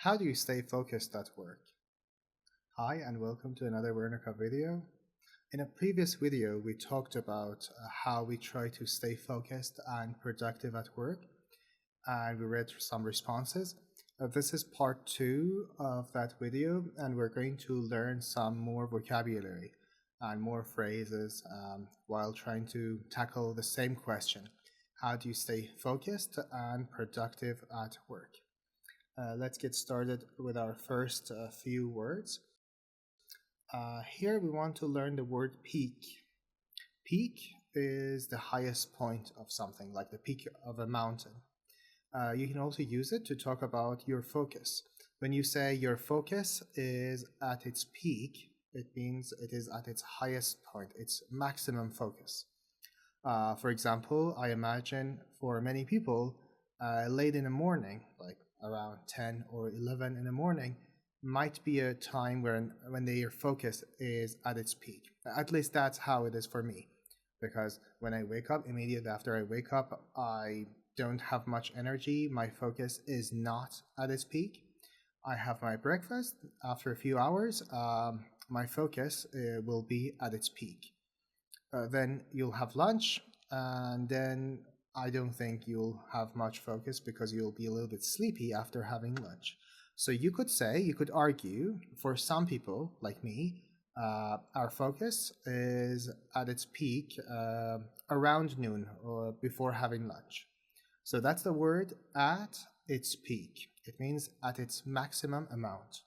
How do you stay focused at work? Hi and welcome to another Wernicke video. In a previous video, we talked about how we try to stay focused and productive at work, and we read some responses. This is part 2 of that video, and we're going to learn some more vocabulary and more phrases while trying to tackle the same question. How do you stay focused and productive at work? Let's get started with our first few words. Here we want to learn the word peak. Peak is the highest point of something, like the peak of a mountain. You can also use it to talk about your focus. When you say your focus is at its peak, it means it is at its highest point, its maximum focus. For example, I imagine for many people, late in the morning, like around 10 or 11 in the morning, might be a time when their focus is at its peak. At least that's how it is for me, because when I wake up, immediately after I wake up, I don't have much energy. My focus is not at its peak. I have my breakfast. After a few hours, my focus will be at its peak. Then you'll have lunch, and then I don't think you'll have much focus because you'll be a little bit sleepy after having lunch. So you could argue, for some people like me, our focus is at its peak around noon or before having lunch. So that's the word at its peak. It means at its maximum amount.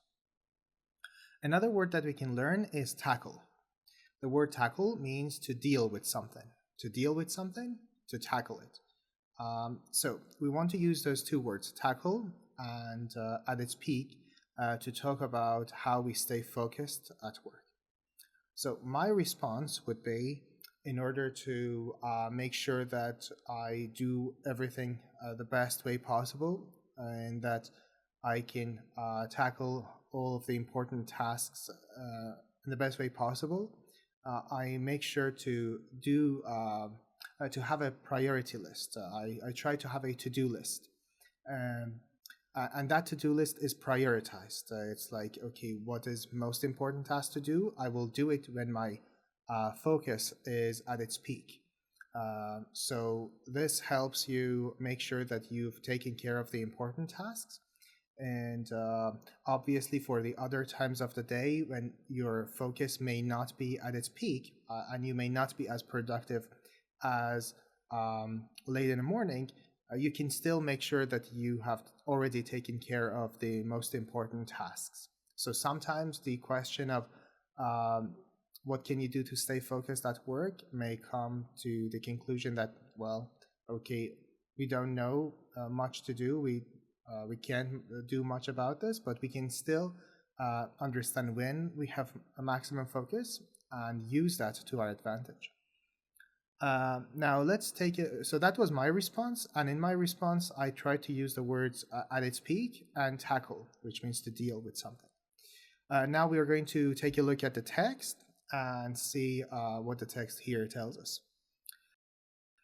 Another word that we can learn is tackle. The word tackle means to deal with something. To deal with something, to tackle it. So we want to use those two words, tackle and at its peak, to talk about how we stay focused at work. So my response would be, in order to make sure that I do everything the best way possible and that I can tackle all of the important tasks in the best way possible, I make sure to have a priority list. I try to have a to-do list. And that to-do list is prioritized. It's like, okay, what is most important task to do? I will do it when my focus is at its peak. So this helps you make sure that you've taken care of the important tasks. And obviously for the other times of the day when your focus may not be at its peak and you may not be as productive as late in the morning, you can still make sure that you have already taken care of the most important tasks. So sometimes the question of what can you do to stay focused at work may come to the conclusion that, well, okay, we don't know much to do. We can't do much about this, but we can still understand when we have a maximum focus and use that to our advantage. Now let's take it. So that was my response, and in my response, I tried to use the words at its peak and tackle, which means to deal with something. Now we are going to take a look at the text and see what the text here tells us.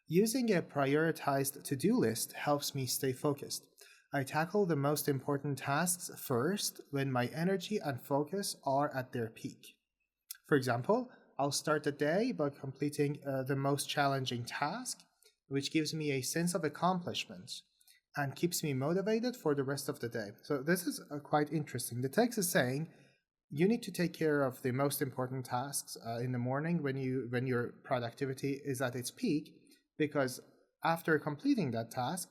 Using a prioritized to-do list helps me stay focused. I tackle the most important tasks first when my energy and focus are at their peak. For example, I'll start the day by completing the most challenging task, which gives me a sense of accomplishment and keeps me motivated for the rest of the day. So this is quite interesting. The text is saying you need to take care of the most important tasks in the morning when your productivity is at its peak, because after completing that task,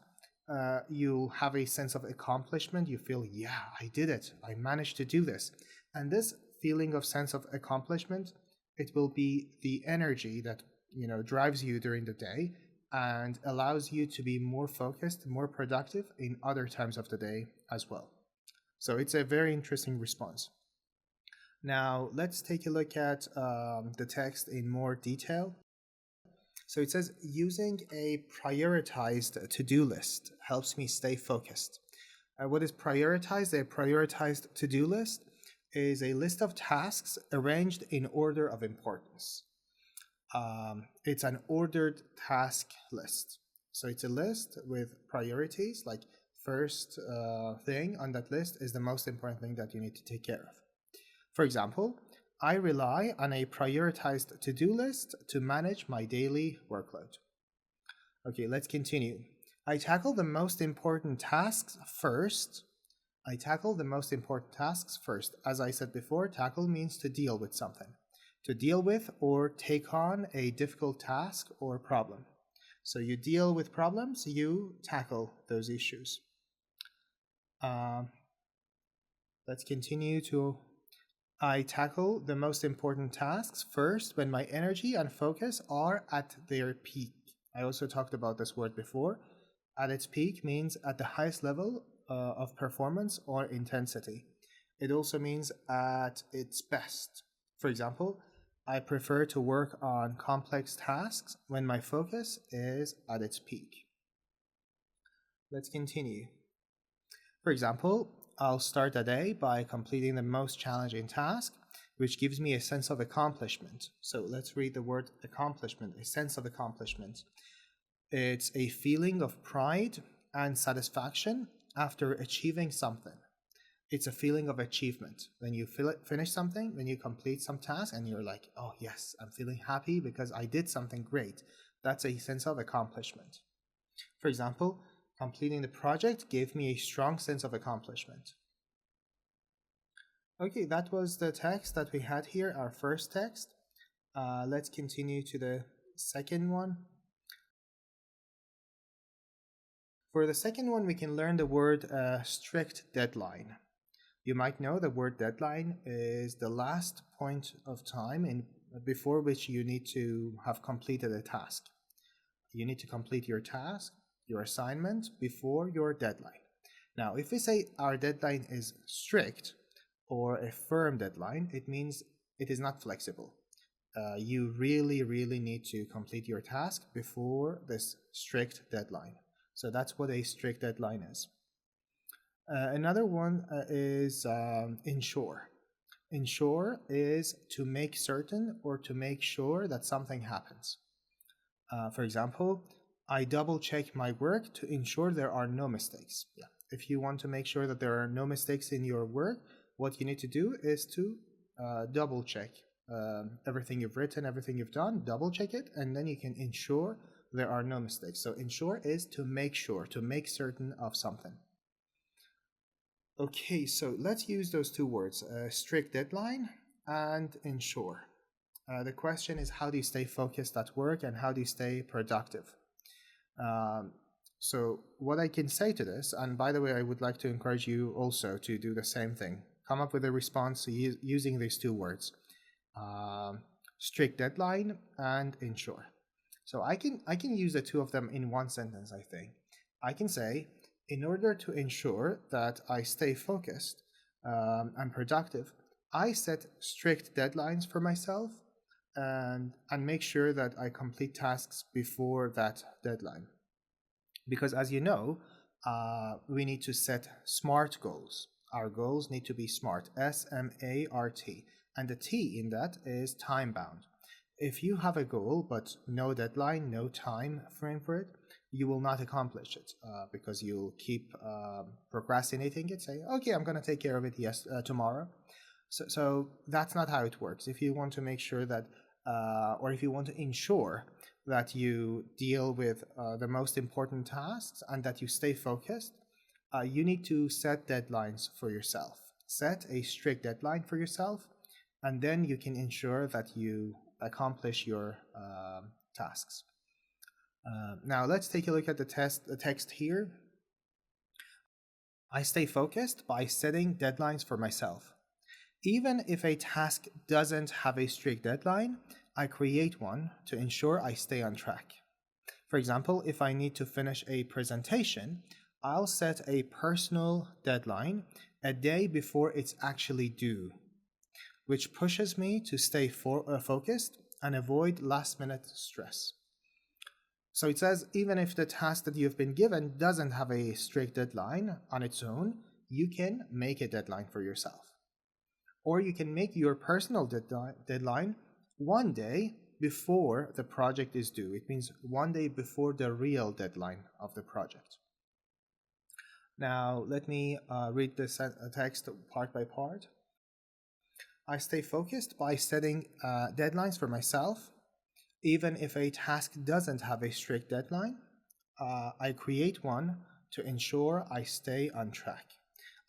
you'll have a sense of accomplishment. You feel, yeah, I did it. I managed to do this. And this feeling of sense of accomplishment, it will be the energy that drives you during the day and allows you to be more focused, more productive in other times of the day as well. So it's a very interesting response. Now let's take a look at the text in more detail. So it says, using a prioritized to-do list helps me stay focused. What is prioritized? A prioritized to-do list is a list of tasks arranged in order of importance. It's an ordered task list. So it's a list with priorities, like first thing on that list is the most important thing that you need to take care of. For example, I rely on a prioritized to-do list to manage my daily workload. Okay, let's continue. I tackle the most important tasks first. As I said before, tackle means to deal with something. To deal with or take on a difficult task or problem. So you deal with problems, you tackle those issues. Let's continue to I tackle the most important tasks first when my energy and focus are at their peak. I also talked about this word before. At its peak means at the highest level of performance or intensity. It also means at its best. For example, I prefer to work on complex tasks when my focus is at its peak. Let's continue. For example, I'll start a day by completing the most challenging task, which gives me a sense of accomplishment. So let's read the word accomplishment, a sense of accomplishment. It's a feeling of pride and satisfaction after achieving something. It's a feeling of achievement. When you finish something, when you complete some task and you're like, oh yes, I'm feeling happy because I did something great. That's a sense of accomplishment. For example, completing the project gave me a strong sense of accomplishment. Okay, that was the text that we had here, our first text. Let's continue to the second one. For the second one, we can learn the word strict deadline. You might know the word deadline is the last point of time before which you need to have completed a task. You need to complete your task, your assignment, before your deadline. Now, if we say our deadline is strict or a firm deadline, it means it is not flexible. You really need to complete your task before this strict deadline. So that's what a strict deadline is. Another one is ensure. Ensure is to make certain or to make sure that something happens. For example, I double check my work to ensure there are no mistakes. Yeah. If you want to make sure that there are no mistakes in your work, what you need to do is to double check everything you've written, everything you've done, double check it, and then you can ensure there are no mistakes. So ensure is to make sure, to make certain of something. Okay, so let's use those two words, strict deadline and ensure. The question is, how do you stay focused at work and how do you stay productive? So what I can say to this, and by the way, I would like to encourage you also to do the same thing. Come up with a response using these two words, strict deadline and ensure. So I can use the two of them in one sentence, I think. I can say, in order to ensure that I stay focused and productive, I set strict deadlines for myself and make sure that I complete tasks before that deadline. Because as you know, we need to set SMART goals. Our goals need to be SMART, S-M-A-R-T. And the T in that is time-bound. If you have a goal but no deadline, no time frame for it, you will not accomplish it because you'll keep procrastinating it, saying, okay, I'm going to take care of it tomorrow. So that's not how it works. If you want to make sure that, or if you want to ensure that you deal with the most important tasks and that you stay focused, you need to set deadlines for yourself. Set a strict deadline for yourself, and then you can ensure that you accomplish your tasks. Now let's take a look at the text here. I stay focused by setting deadlines for myself. Even if a task doesn't have a strict deadline, I create one to ensure I stay on track. For example, if I need to finish a presentation, I'll set a personal deadline a day before it's actually due, which pushes me to stay focused and avoid last-minute stress. So it says, even if the task that you've been given doesn't have a strict deadline on its own, you can make a deadline for yourself. Or you can make your personal deadline one day before the project is due. It means one day before the real deadline of the project. Now, let me read this text part by part. I stay focused by setting deadlines for myself. Even if a task doesn't have a strict deadline, I create one to ensure I stay on track.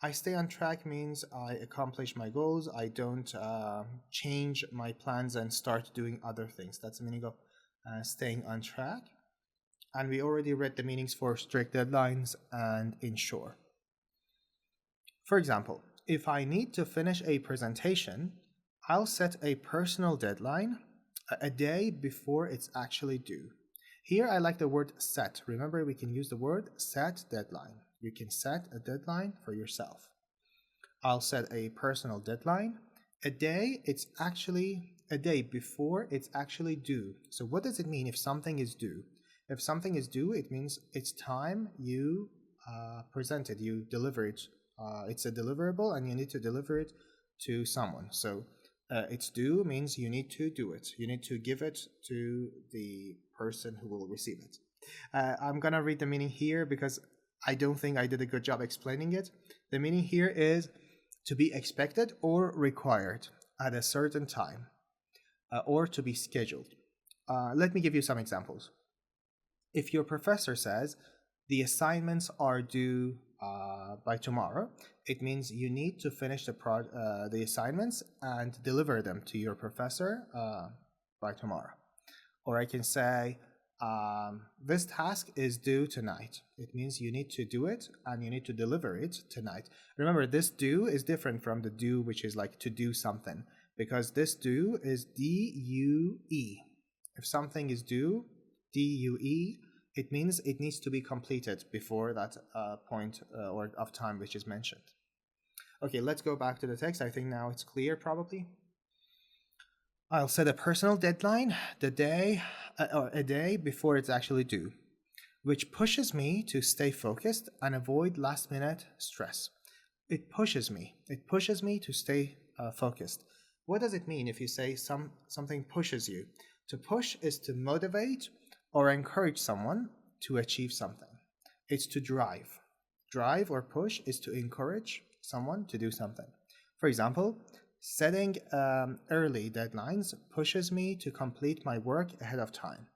I stay on track means I accomplish my goals. I don't change my plans and start doing other things. That's the meaning of staying on track. And we already read the meanings for strict deadlines and ensure. For example, if I need to finish a presentation, I'll set a personal deadline a day before it's actually due. Here I like the word set. Remember, we can use the word set deadline. You can set a deadline for yourself. I'll set a personal deadline a day before it's actually due. So what does it mean if something is due? If something is due, it means it's time you present it, you deliver it. It's a deliverable and you need to deliver it to someone. So it's due means you need to do it. You need to give it to the person who will receive it. I'm going to read the meaning here because I don't think I did a good job explaining it. The meaning here is to be expected or required at a certain time or to be scheduled. Let me give you some examples. If your professor says the assignments are due by tomorrow, it means you need to finish the assignments and deliver them to your professor by tomorrow. Or I can say, this task is due tonight. It means you need to do it and you need to deliver it tonight. Remember, this due is different from the due, which is like to do something, because this due is D-U-E. If something is due, D-U-E, it means it needs to be completed before that point or of time which is mentioned. Okay, let's go back to the text. I think now it's clear probably. I'll set a personal deadline a day before it's actually due, which pushes me to stay focused and avoid last-minute stress. It pushes me to stay focused. What does it mean if you say something pushes you? To push is to motivate or encourage someone to achieve something. It's to drive. Drive or push is to encourage someone to do something. For example, setting early deadlines pushes me to complete my work ahead of time.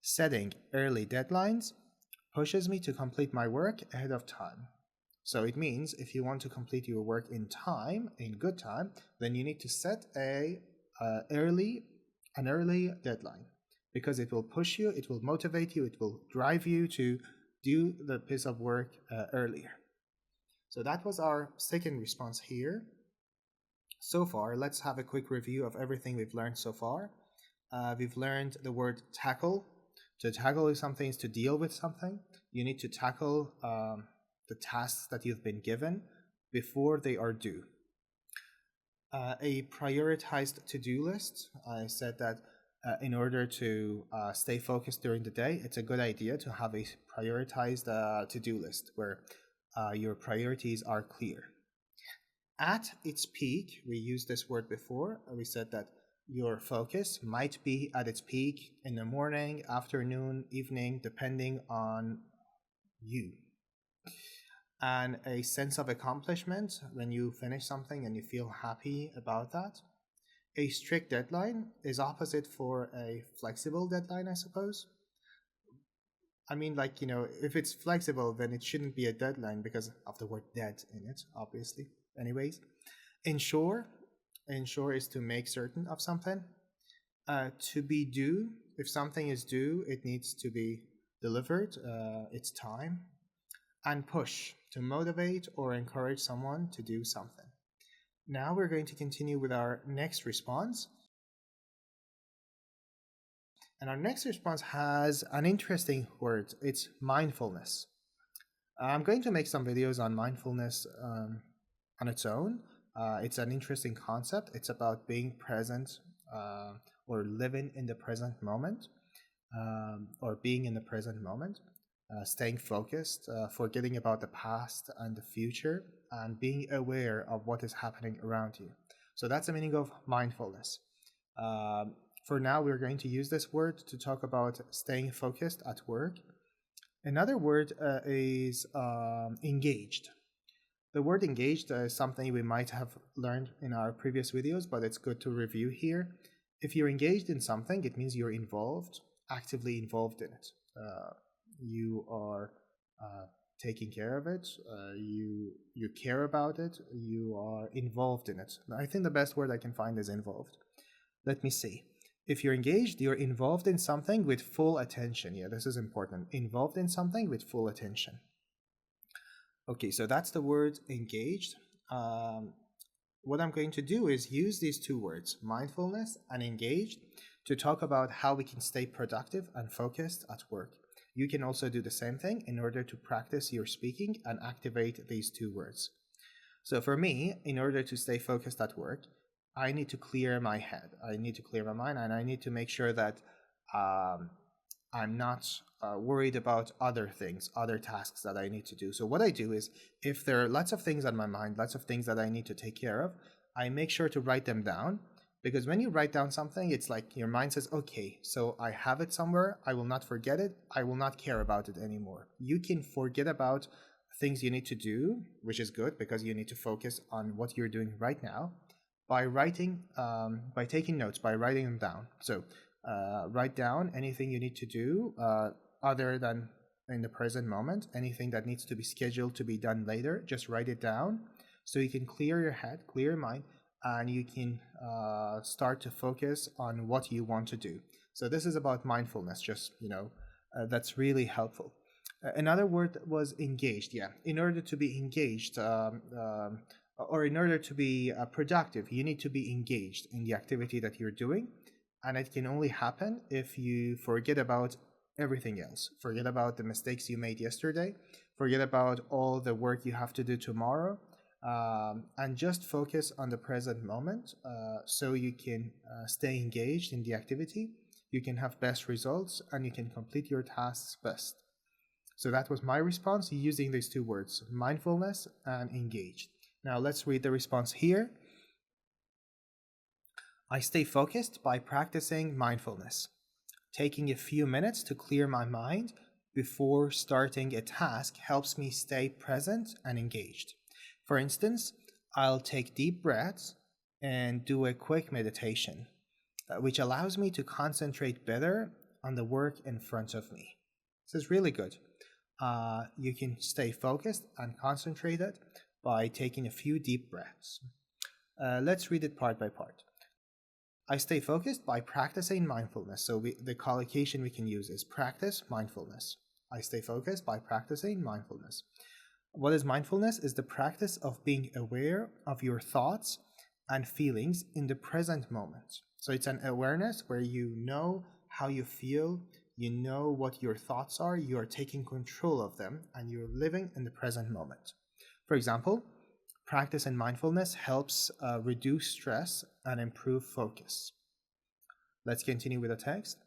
Setting early deadlines pushes me to complete my work ahead of time. So it means if you want to complete your work in time, in good time, then you need to set an early deadline, because it will push you, it will motivate you, it will drive you to do the piece of work earlier. So that was our second response here. So far, let's have a quick review of everything we've learned so far. We've learned the word tackle. To tackle something is to deal with something. You need to tackle the tasks that you've been given before they are due. A prioritized to-do list. I said that in order to stay focused during the day, it's a good idea to have a prioritized to-do list where your priorities are clear. At its peak, we used this word before. We said that your focus might be at its peak in the morning, afternoon, evening, depending on you. And a sense of accomplishment when you finish something and you feel happy about that. A strict deadline is opposite for a flexible deadline, I suppose. I mean, like, if it's flexible, then it shouldn't be a deadline because of the word dead in it, obviously. Anyways, ensure is to make certain of something. To be due, if something is due, it needs to be delivered, it's time. And push, to motivate or encourage someone to do something. Now we're going to continue with our next response. And our next response has an interesting word. It's mindfulness. I'm going to make some videos on mindfulness on its own. It's an interesting concept. It's about being present or living in the present moment or being in the present moment, staying focused, forgetting about the past and the future, and being aware of what is happening around you. So that's the meaning of mindfulness. For now, we're going to use this word to talk about staying focused at work. Another word is engaged. The word engaged is something we might have learned in our previous videos, but it's good to review here. If you're engaged in something, it means you're involved, actively involved in it. You are taking care of it, you care about it, you are involved in it. I think the best word I can find is involved. Let me see. If you're engaged, you're involved in something with full attention. Yeah, this is important. Involved in something with full attention. Okay, so that's the word engaged. What I'm going to do is use these two words, mindfulness and engaged, to talk about how we can stay productive and focused at work. You can also do the same thing in order to practice your speaking and activate these two words. So for me, in order to stay focused at work, I need to clear my head. I need to clear my mind, and I need to make sure that I'm not worried about other things, other tasks that I need to do. So what I do is, if there are lots of things on my mind, lots of things that I need to take care of, I make sure to write them down. Because when you write down something, it's like your mind says, okay, so I have it somewhere, I will not forget it, I will not care about it anymore. You can forget about things you need to do, which is good because you need to focus on what you're doing right now, by writing, by taking notes, by writing them down. So write down anything you need to do other than in the present moment, anything that needs to be scheduled to be done later, just write it down so you can clear your head, clear your mind, and you can start to focus on what you want to do. So this is about mindfulness, just, that's really helpful. Another word was engaged. Yeah, in order to be engaged, or in order to be productive, you need to be engaged in the activity that you're doing. And it can only happen if you forget about everything else. Forget about the mistakes you made yesterday. Forget about all the work you have to do tomorrow. And just focus on the present moment so you can stay engaged in the activity, you can have best results, and you can complete your tasks best. So that was my response using these two words, mindfulness and engaged. Now let's read the response here. I stay focused by practicing mindfulness. Taking a few minutes to clear my mind before starting a task helps me stay present and engaged. For instance, I'll take deep breaths and do a quick meditation, which allows me to concentrate better on the work in front of me. This is really good. You can stay focused and concentrated by taking a few deep breaths. Let's read it part by part. I stay focused by practicing mindfulness. So the collocation we can use is practice mindfulness. I stay focused by practicing mindfulness. What is mindfulness? Is the practice of being aware of your thoughts and feelings in the present moment. So it's an awareness where you know how you feel, you know what your thoughts are, you are taking control of them, and you're living in the present moment. For example, practice in mindfulness helps reduce stress and improve focus. Let's continue with the text.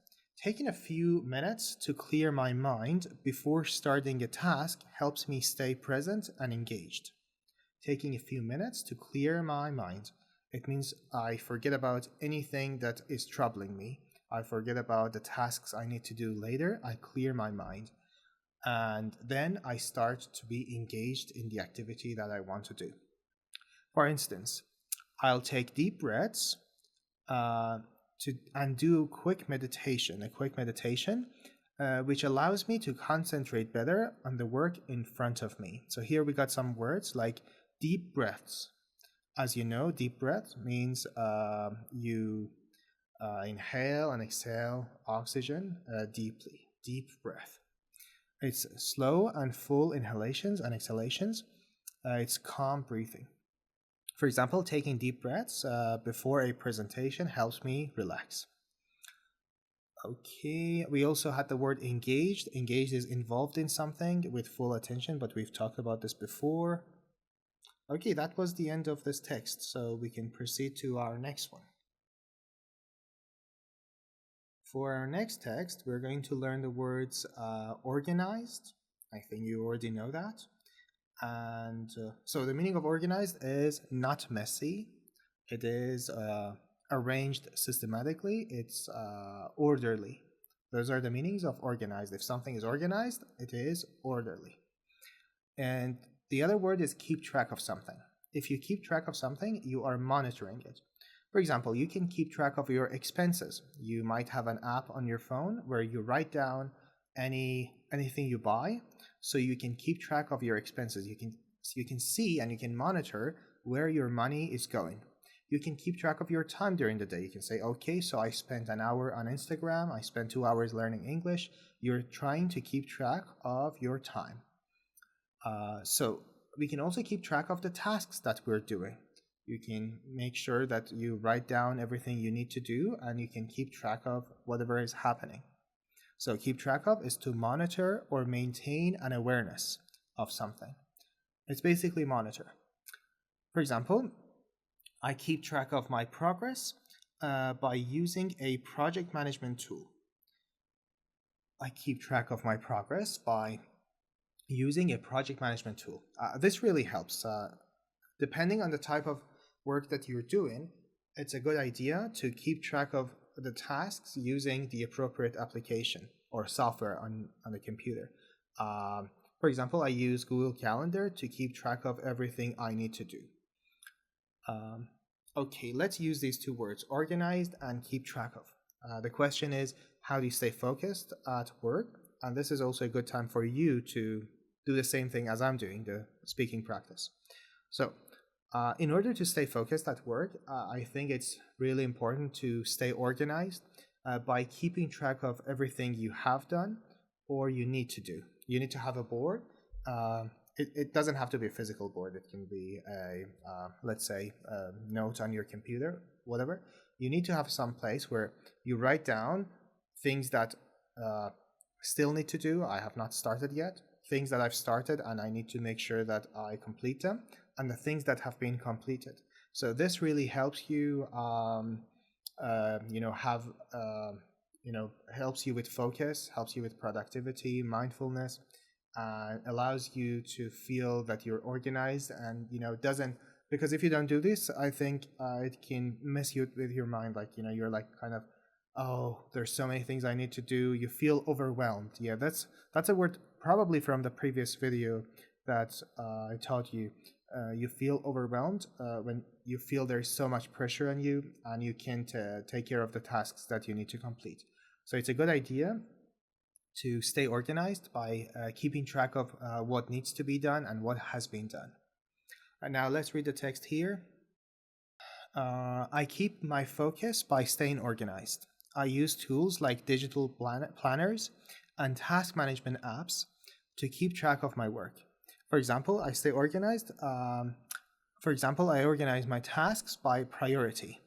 Taking a few minutes to clear my mind before starting a task helps me stay present and engaged. Taking a few minutes to clear my mind. It means I forget about anything that is troubling me. I forget about the tasks I need to do later. I clear my mind. And then I start to be engaged in the activity that I want to do. For instance, I'll take deep breaths and do a quick meditation, which allows me to concentrate better on the work in front of me. So here we got some words like deep breaths. As you know, deep breath means you inhale and exhale oxygen deeply, deep breath. It's slow and full inhalations and exhalations. It's calm breathing. For example, taking deep breaths before a presentation helps me relax. Okay, we also had the word engaged. Engaged is involved in something with full attention, but we've talked about this before. Okay, that was the end of this text, so we can proceed to our next one. For our next text, we're going to learn the words organized. I think you already know that. And so the meaning of organized is not messy. It is arranged systematically. It's orderly. Those are the meanings of organized. If something is organized, it is orderly. And the other word is keep track of something. If you keep track of something, you are monitoring it. For example, you can keep track of your expenses. You might have an app on your phone where you write down anything you buy, so you can keep track of your expenses. You can see and you can monitor where your money is going. You can keep track of your time during the day. You can say, okay, so I spent an hour on Instagram, I spent 2 hours learning English. You're trying to keep track of your time. So we can also keep track of the tasks that we're doing. You can make sure that you write down everything you need to do, and you can keep track of whatever is happening. So keep track of is to monitor or maintain an awareness of something. It's basically monitor. For example, I keep track of my progress by using a project management tool. I keep track of my progress by using a project management tool. This really helps. Depending on the type of work that you're doing, it's a good idea to keep track of the tasks using the appropriate application or software on the computer. For example, I use Google Calendar to keep track of everything I need to do. Okay, let's use these two words, organized and keep track of. The question is, how do you stay focused at work? And this is also a good time for you to do the same thing as I'm doing, the speaking practice. So in order to stay focused at work, I think it's really important to stay organized by keeping track of everything you have done or you need to do. You need to have a board. It doesn't have to be a physical board. It can be let's say, a note on your computer, whatever. You need to have some place where you write down things that still need to do. I have not started yet. Things that I've started and I need to make sure that I complete them, and the things that have been completed. So this really helps you, helps you with focus, helps you with productivity, mindfulness, allows you to feel that you're organized, and doesn't, because if you don't do this, I think it can mess you with your mind. Like you're like kind of, oh, there's so many things I need to do. You feel overwhelmed. Yeah, that's a word probably from the previous video that I taught you. You feel overwhelmed when you feel there's so much pressure on you and you can't take care of the tasks that you need to complete. So it's a good idea to stay organized by keeping track of what needs to be done and what has been done. And now let's read the text here. I keep my focus by staying organized. I use tools like digital planners and task management apps to keep track of my work. For example, I stay organized. I organize my tasks by priority,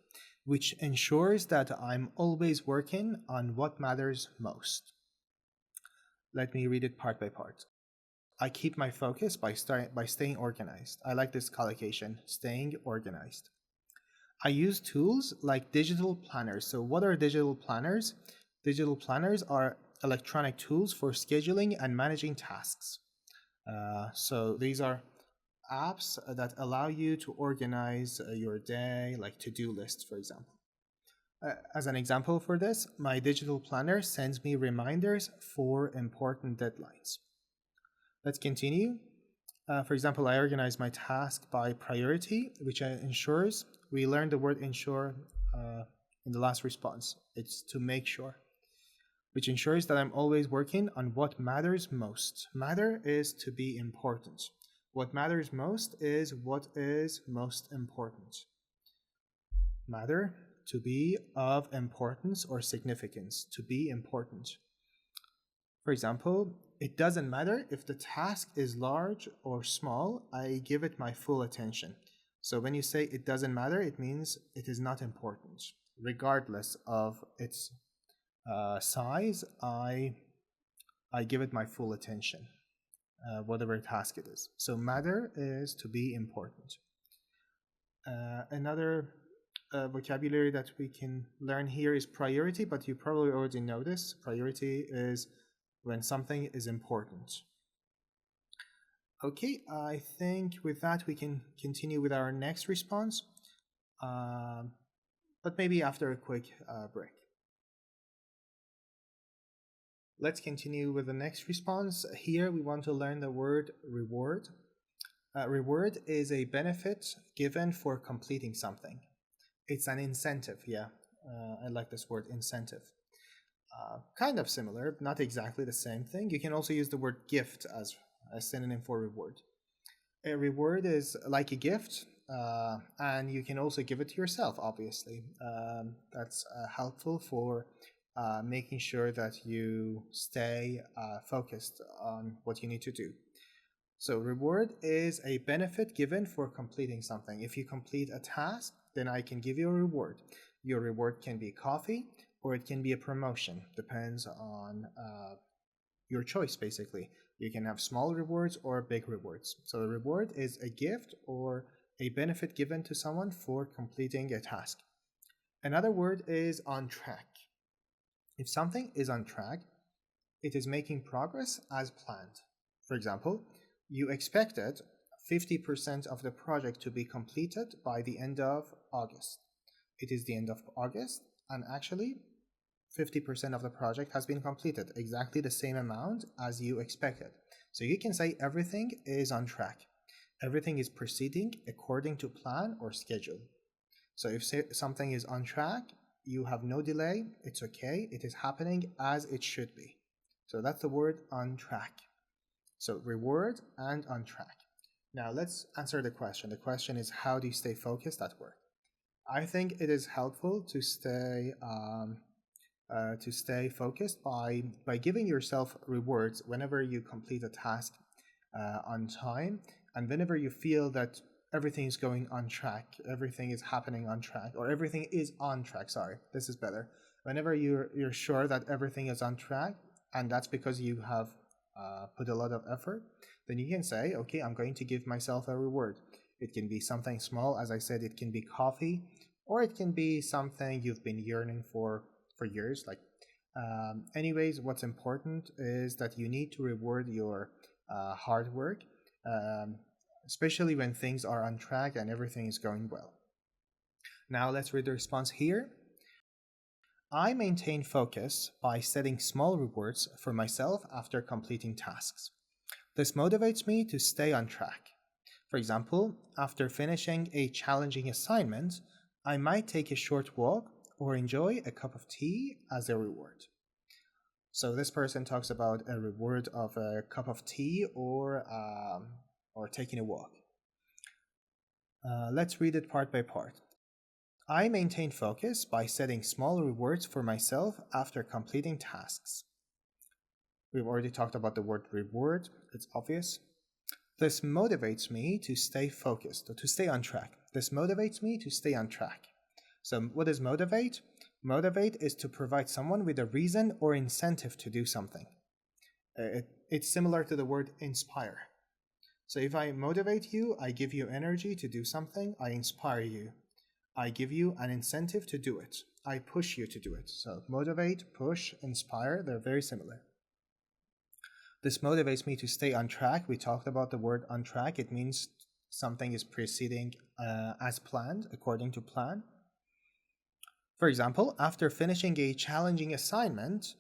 which ensures that I'm always working on what matters most. Let me read it part by part. I keep my focus by staying organized. I like this collocation, staying organized. I use tools like digital planners. So what are digital planners? Digital planners are electronic tools for scheduling and managing tasks. So these are apps that allow you to organize your day, like to-do lists, for example. As an example for this, my digital planner sends me reminders for important deadlines. Let's continue. For example, I organize my task by priority, which ensures, we learned the word ensure in the last response. It's to make sure, which ensures that I'm always working on what matters most. Matter is to be important. What matters most is what is most important. Matter, to be of importance or significance, to be important. For example, it doesn't matter if the task is large or small, I give it my full attention. So when you say it doesn't matter, it means it is not important. Regardless of its size, I give it my full attention, whatever task it is. So matter is to be important. Another vocabulary that we can learn here is priority, but you probably already know this. Priority is when something is important. Okay, I think with that we can continue with our next response, but maybe after a quick break. Let's continue with the next response. Here we want to learn the word reward. Reward is a benefit given for completing something. It's an incentive, yeah. I like this word, incentive. Kind of similar, not exactly the same thing. You can also use the word gift as a synonym for reward. A reward is like a gift, and you can also give it to yourself, obviously. That's helpful for making sure that you stay focused on what you need to do. So reward is a benefit given for completing something. If you complete a task, then I can give you a reward. Your reward can be coffee, or it can be a promotion. Depends on your choice, basically. You can have small rewards or big rewards. So the reward is a gift or a benefit given to someone for completing a task. Another word is on track. If something is on track, it is making progress as planned. For example, you expected 50% of the project to be completed by the end of August. It is the end of August, and actually 50% of the project has been completed, exactly the same amount as you expected. So you can say everything is on track. Everything is proceeding according to plan or schedule. So if something is on track, you have no delay, it's okay, it is happening as it should be. So that's the word on track. So reward and on track. Now let's answer the question. The question is, how do you stay focused at work? I think it is helpful to stay focused by giving yourself rewards whenever you complete a task on time, and whenever you feel that everything is going on track, everything is happening on track, or everything is on track, sorry, this is better. Whenever you're sure that everything is on track, and that's because you have put a lot of effort, then you can say, okay, I'm going to give myself a reward. It can be something small, as I said, it can be coffee, or it can be something you've been yearning for years. Anyways, what's important is that you need to reward your hard work, especially when things are on track and everything is going well. Now let's read the response here. I maintain focus by setting small rewards for myself after completing tasks. This motivates me to stay on track. For example, after finishing a challenging assignment, I might take a short walk or enjoy a cup of tea as a reward. So this person talks about a reward of a cup of tea or taking a walk. Let's read it part by part. I maintain focus by setting small rewards for myself after completing tasks. We've already talked about the word reward, it's obvious. This motivates me to stay focused, or to stay on track. This motivates me to stay on track. So what is motivate? Motivate is to provide someone with a reason or incentive to do something. It's similar to the word inspire. So if I motivate you, I give you energy to do something, I inspire you. I give you an incentive to do it. I push you to do it. So motivate, push, inspire, they're very similar. This motivates me to stay on track. We talked about the word on track. It means something is proceeding as planned, according to plan. For example, after finishing a challenging assignment,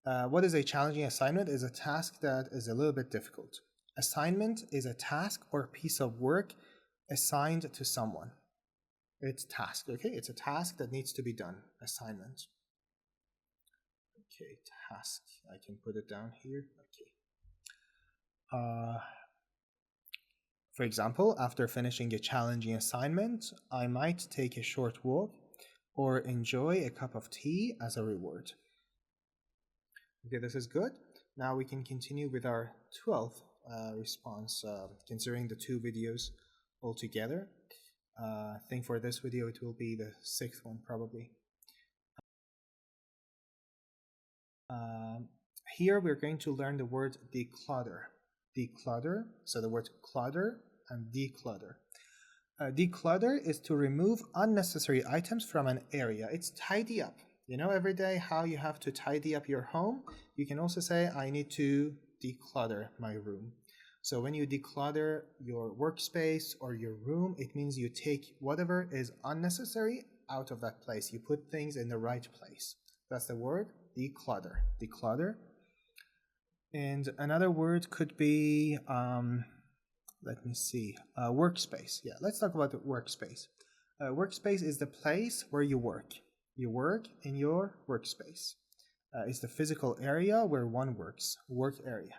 what is a challenging assignment? Is a task that is a little bit difficult. Assignment is a task or piece of work assigned to someone. It's task, okay? It's a task that needs to be done. Assignment. Okay, task. I can put it down here. Okay. For example, after finishing a challenging assignment, I might take a short walk or enjoy a cup of tea as a reward. Okay, this is good. Now we can continue with our 12th response, considering the two videos altogether. I think for this video it will be the 6th one probably. Here we're going to learn the word declutter. Declutter, so the word clutter and declutter. Declutter is to remove unnecessary items from an area. It's tidy up. You know, every day how you have to tidy up your home, you can also say, I need to declutter my room. So when you declutter your workspace or your room, it means you take whatever is unnecessary out of that place. You put things in the right place. That's the word declutter. Declutter. And another word could be, let me see, workspace. Yeah, let's talk about the workspace. Workspace is the place where you work. You work in your workspace. It's the physical area where one works, work area.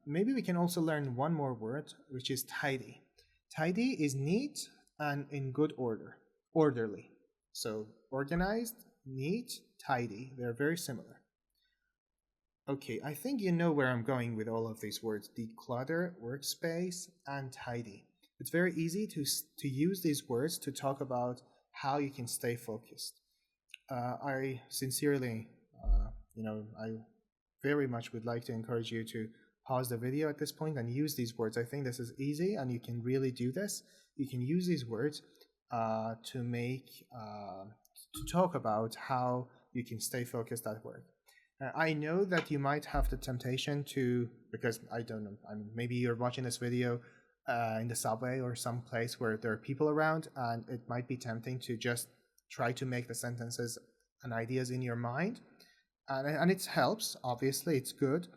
Maybe we can also learn one more word, which is tidy. Tidy is neat and in good order, orderly. So organized, neat, tidy, they're very similar. Okay, I think you know where I'm going with all of these words: declutter, workspace, and tidy. It's very easy to use these words to talk about how you can stay focused. I sincerely, I very much would like to encourage you to pause the video at this point and use these words. I think this is easy and you can really do this. You can use these words to talk about how you can stay focused at work. I know that you might have the temptation to, because I don't know, maybe you're watching this video in the subway or some place where there are people around, and it might be tempting to just try to make the sentences and ideas in your mind. And it helps, obviously, it's good.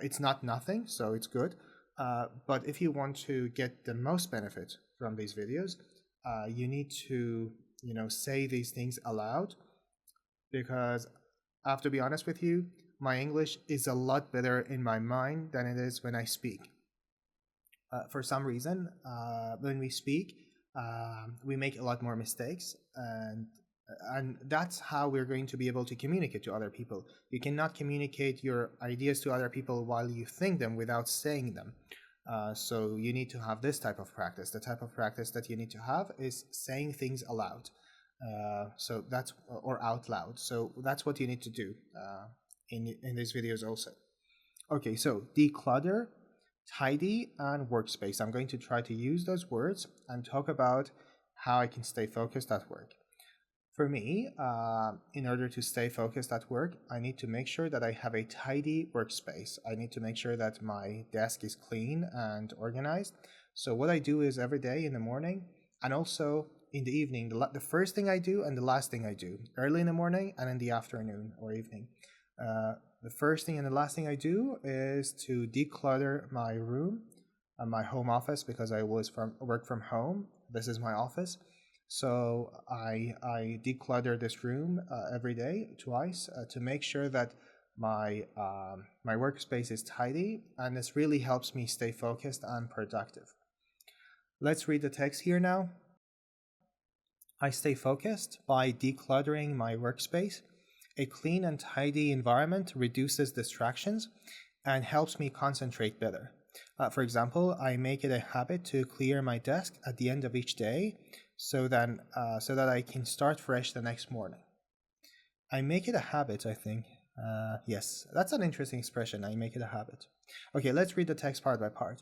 It's not nothing, so it's good. But if you want to get the most benefit from these videos, you need to, say these things aloud, because I have to be honest with you, my English is a lot better in my mind than it is when I speak. For some reason, when we speak, we make a lot more mistakes, and that's how we're going to be able to communicate to other people. You cannot communicate your ideas to other people while you think them without saying them. So you need to have this type of practice. The type of practice that you need to have is saying things aloud. Or out loud. So that's what you need to do in these videos also. Okay, so declutter, tidy, and workspace. I'm going to try to use those words and talk about how I can stay focused at work. For me, in order to stay focused at work, I need to make sure that I have a tidy workspace. I need to make sure that my desk is clean and organized. So what I do is every day in the morning, and also in the evening, the first thing I do and the last thing I do, early in the morning and in the afternoon or evening. The first thing and the last thing I do is to declutter my room and my home office, because I always work from home. This is my office. So I declutter this room every day, twice, to make sure that my workspace is tidy, and this really helps me stay focused and productive. Let's read the text here now. I stay focused by decluttering my workspace. A clean and tidy environment reduces distractions and helps me concentrate better. For example, I make it a habit to clear my desk at the end of each day so that I can start fresh the next morning. I make it a habit, I think. Yes, that's an interesting expression. I make it a habit. Okay, let's read the text part by part.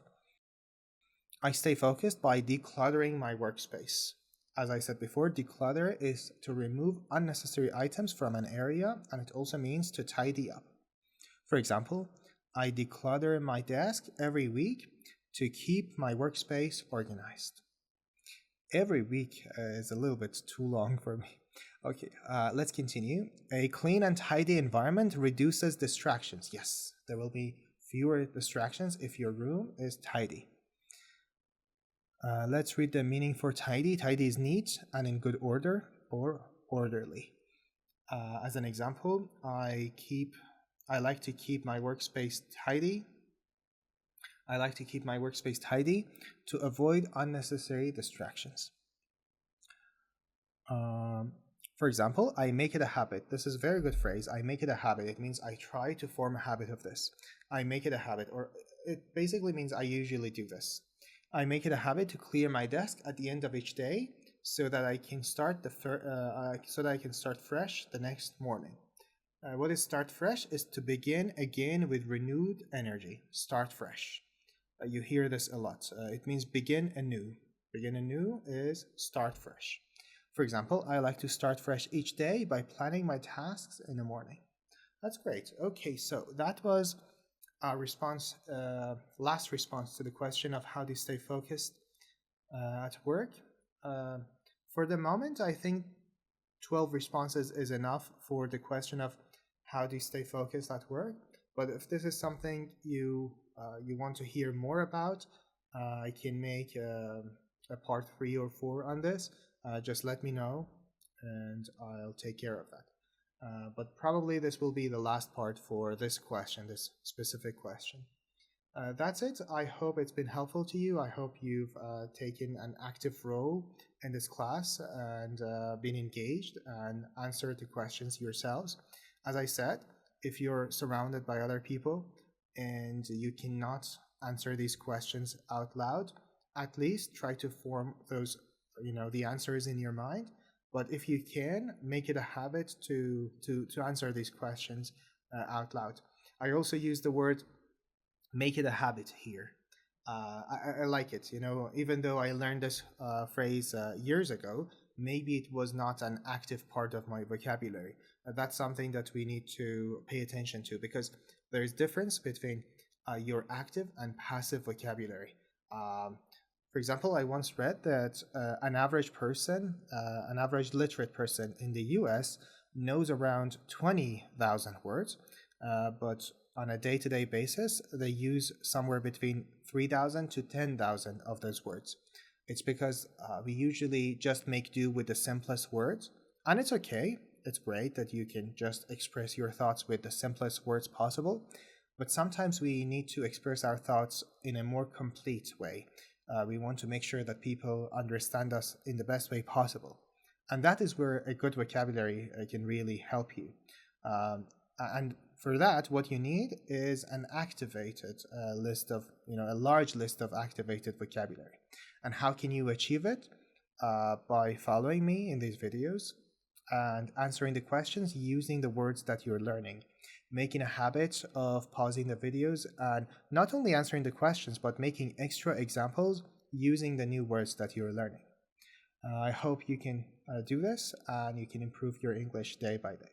I stay focused by decluttering my workspace. As I said before, declutter is to remove unnecessary items from an area, and it also means to tidy up. For example, I declutter my desk every week to keep my workspace organized. Every week is a little bit too long for me. Okay, let's continue. A clean and tidy environment reduces distractions. Yes, there will be fewer distractions if your room is tidy. Let's read the meaning for tidy. Tidy is neat and in good order or orderly. As an example, I like to keep my workspace tidy. I like to keep my workspace tidy to avoid unnecessary distractions. For example, I make it a habit. This is a very good phrase. I make it a habit. It means I try to form a habit of this. I make it a habit, or it basically means I usually do this. I make it a habit to clear my desk at the end of each day so that I can start fresh the next morning. What is start fresh? Is to begin again with renewed energy. Start fresh. You hear this a lot. It means begin anew. Begin anew is start fresh. For example, I like to start fresh each day by planning my tasks in the morning. That's great. Okay, so that was our response, last response to the question of how to stay focused at work. For the moment, I think 12 responses is enough for the question of how to stay focused at work. But if this is something you want to hear more about, I can make a part 3 or 4 on this. Just let me know and I'll take care of that. But probably this will be the last part for this question, this specific question. That's it. I hope it's been helpful to you. I hope you've taken an active role in this class and been engaged and answered the questions yourselves. As I said, if you're surrounded by other people and you cannot answer these questions out loud, at least try to form those, the answers in your mind. But if you can, make it a habit to answer these questions out loud. I also use the word make it a habit here. I like it, even though I learned this phrase years ago, maybe it was not an active part of my vocabulary. That's something that we need to pay attention to, because there's difference between your active and passive vocabulary. For example, I once read that an average literate person in the US knows around 20,000 words, but on a day-to-day basis, they use somewhere between 3,000 to 10,000 of those words. It's because we usually just make do with the simplest words, and it's okay. It's great that you can just express your thoughts with the simplest words possible, but sometimes we need to express our thoughts in a more complete way. We want to make sure that people understand us in the best way possible. And that is where a good vocabulary can really help you. And for that, what you need is an activated list of, a large list of activated vocabulary. And how can you achieve it? By following me in these videos and answering the questions using the words that you're learning. Making a habit of pausing the videos and not only answering the questions, but making extra examples using the new words that you're learning. I hope you can do this and you can improve your English day by day.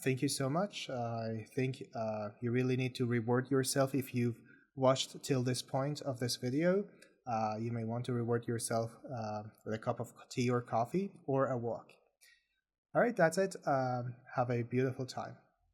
Thank you so much. I think you really need to reward yourself if you've watched till this point of this video. You may want to reward yourself with a cup of tea or coffee or a walk. All right, that's it. Have a beautiful time.